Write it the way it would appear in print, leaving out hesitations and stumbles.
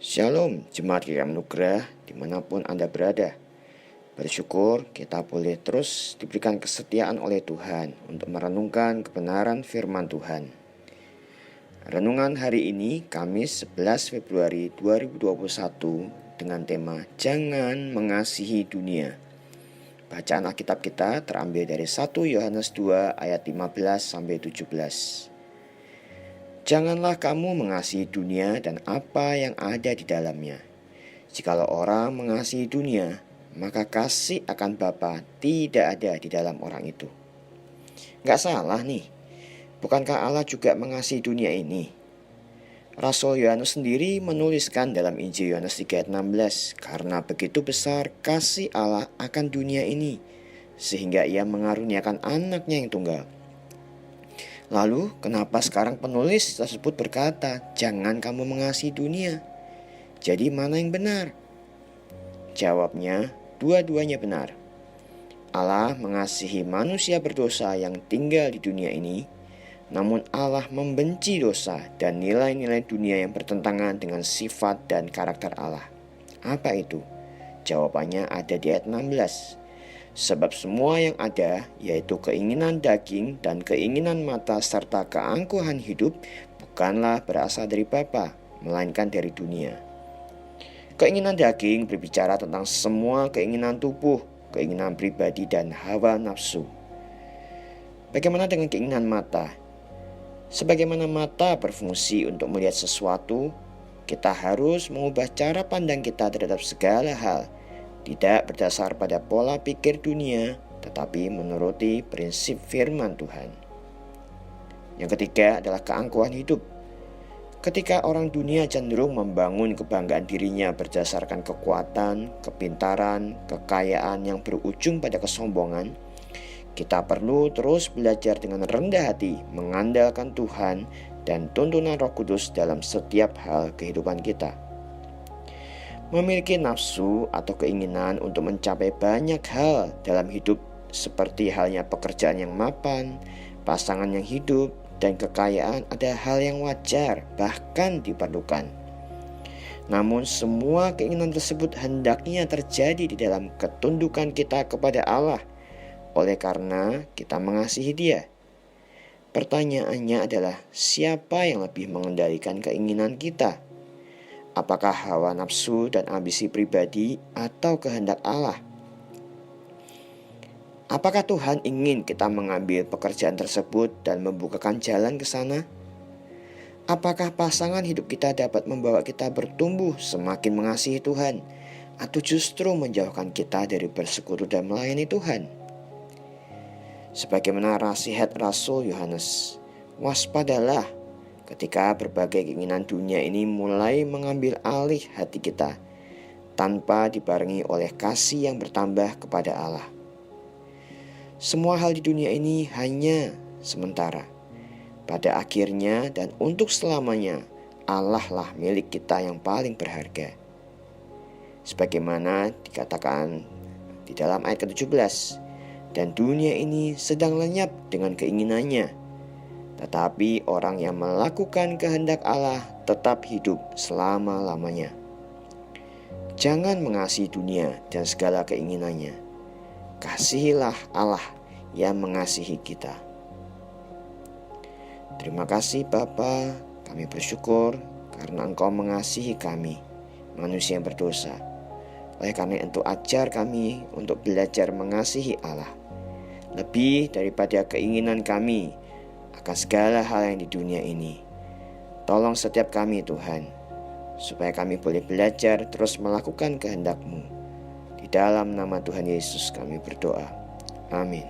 Shalom, Jemaat Kiram Nugrah dimanapun Anda berada. Bersyukur kita boleh terus diberikan kesetiaan oleh Tuhan untuk merenungkan kebenaran firman Tuhan. Renungan hari ini Kamis 11 Februari 2021 dengan tema Jangan Mengasihi Dunia. Bacaan Alkitab kita terambil dari 1 Yohanes 2 ayat 15-17. Janganlah kamu mengasihi dunia dan apa yang ada di dalamnya. Jikalau orang mengasihi dunia, maka kasih akan Bapa tidak ada di dalam orang itu. Gak salah nih, bukankah Allah juga mengasihi dunia ini? Rasul Yohanes sendiri menuliskan dalam Injil Yohanes 3 ayat 16, karena begitu besar kasih Allah akan dunia ini, sehingga ia mengaruniakan anaknya yang tunggal. Lalu, kenapa sekarang penulis tersebut berkata, jangan kamu mengasihi dunia? Jadi mana yang benar? Jawabnya, dua-duanya benar. Allah mengasihi manusia berdosa yang tinggal di dunia ini, namun Allah membenci dosa dan nilai-nilai dunia yang bertentangan dengan sifat dan karakter Allah. Apa itu? Jawabannya ada di ayat 16. Sebab semua yang ada, yaitu keinginan daging dan keinginan mata serta keangkuhan hidup, bukanlah berasal dari Bapa, melainkan dari dunia. Keinginan daging berbicara tentang semua keinginan tubuh, keinginan pribadi dan hawa nafsu. Bagaimana dengan keinginan mata? Sebagaimana mata berfungsi untuk melihat sesuatu, kita harus mengubah cara pandang kita terhadap segala hal, tidak berdasar pada pola pikir dunia, tetapi menuruti prinsip firman Tuhan. Yang ketiga adalah keangkuhan hidup. Ketika orang dunia cenderung membangun kebanggaan dirinya berdasarkan kekuatan, kepintaran, kekayaan yang berujung pada kesombongan, kita perlu terus belajar dengan rendah hati mengandalkan Tuhan dan tuntunan Roh Kudus dalam setiap hal kehidupan kita. Memiliki nafsu atau keinginan untuk mencapai banyak hal dalam hidup, seperti halnya pekerjaan yang mapan, pasangan yang hidup, dan kekayaan adalah hal yang wajar, bahkan diperlukan. Namun semua keinginan tersebut hendaknya terjadi di dalam ketundukan kita kepada Allah, oleh karena kita mengasihi Dia. Pertanyaannya adalah, siapa yang lebih mengendalikan keinginan kita? Apakah hawa nafsu dan ambisi pribadi atau kehendak Allah? Apakah Tuhan ingin kita mengambil pekerjaan tersebut dan membukakan jalan ke sana? Apakah pasangan hidup kita dapat membawa kita bertumbuh semakin mengasihi Tuhan, atau justru menjauhkan kita dari bersekutu dan melayani Tuhan? Sebagaimana nasihat Rasul Yohanes, waspadalah ketika berbagai keinginan dunia ini mulai mengambil alih hati kita, tanpa dibarengi oleh kasih yang bertambah kepada Allah. Semua hal di dunia ini hanya sementara. Pada akhirnya dan untuk selamanya, Allah lah milik kita yang paling berharga. Sebagaimana dikatakan di dalam ayat ke-17, dan dunia ini sedang lenyap dengan keinginannya, tetapi orang yang melakukan kehendak Allah tetap hidup selama-lamanya. Jangan mengasihi dunia dan segala keinginannya. Kasihilah Allah yang mengasihi kita. Terima kasih Bapa, kami bersyukur karena Engkau mengasihi kami, manusia yang berdosa. Oleh karena itu ajar kami untuk belajar mengasihi Allah, lebih daripada keinginan kami akan segala hal yang di dunia ini. Tolong setiap kami Tuhan, supaya kami boleh belajar terus melakukan kehendak-Mu. Di dalam nama Tuhan Yesus kami berdoa. Amin.